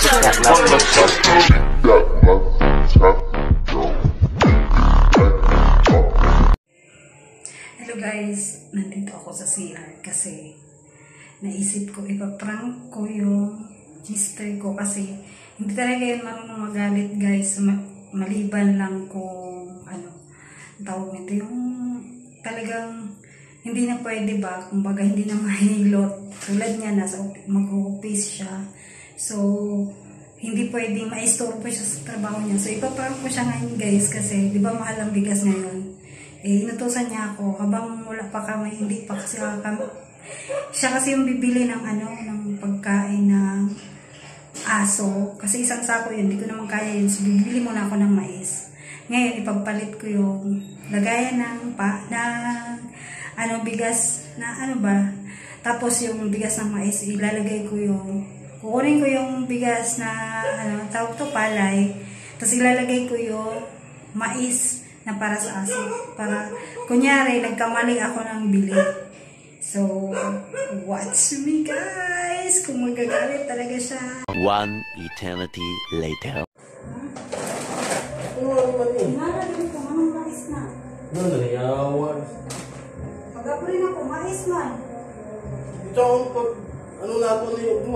Hello guys, nandito ako sa CR kasi naisip ko ipaprank ko yung sister ko kasi hindi talaga yun marunong magalit guys, maliban lang kung ano tawag nito, yung talagang hindi na pwede ba, kumbaga hindi na mahilot tulad niya, nasa mag-office siya, so hindi pwedeng maistorbo siya sa trabaho niya. So ipaprank ko siya ngayon guys kasi di ba mahal ang bigas ngayon. Inutusan niya ako habang wala pa kami, hindi pa kasi kami. Siya kasi yung bibili ng ng pagkain ng aso. Kasi isang sako yun, hindi ko naman kaya yun. So bibili muna ako ng mais. Ngayon ipagpalit ko yung lagayan ng bigas na Tapos yung bigas ng mais, ilalagay ko kukunin ko yung bigas na tawag to palay. Tapos ilalagay ko yung mais na para sa aso. Para, kunyari, nagkamali ako ng bili. So, watch me guys! Kung magagalit talaga siya. One eternity later. Nalagyan ko, manong mais na. Nanayawan. Pag-aprin ako, mais man. Ito ang nato na yung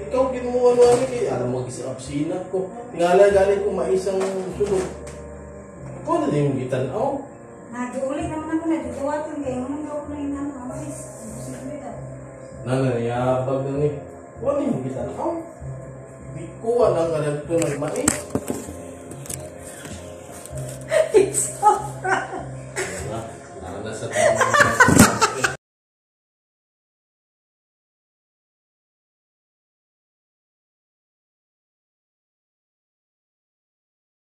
ikaw ginuwa namin kaya alam mo mag-isip sinat ko. Tingala galing ko maisang sulog. Kung ano yung gitanaw? Nag-ulit naman ako, nagtutuwatan kayo. Anong gawin na yun ang mais? Nanayabag na ni. Kung ano yung gitanaw? Di kuha lang ka nagto ng mais. It's so Nasa tama.